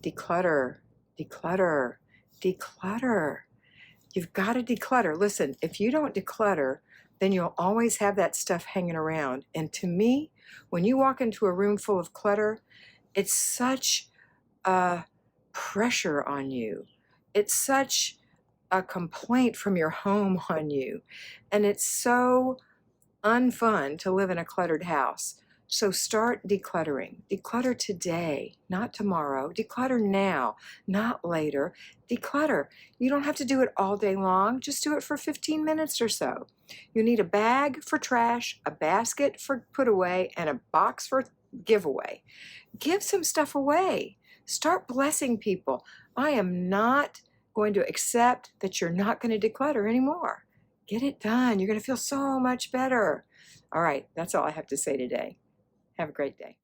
Declutter, declutter, declutter. You've got to declutter. Listen, if you don't declutter, then you'll always have that stuff hanging around. And to me, when you walk into a room full of clutter, it's such a pressure on you. It's such a complaint from your home on you. And it's so unfun to live in a cluttered house. So start decluttering. Declutter today, not tomorrow. Declutter now, not later. Declutter. You don't have to do it all day long. Just do it for 15 minutes or so. You need a bag for trash, a basket for put away, and a box for giveaway. Give some stuff away. Start blessing people. I am not going to accept that you're not going to declutter anymore. Get it done. You're going to feel so much better. All right, that's all I have to say today. Have a great day.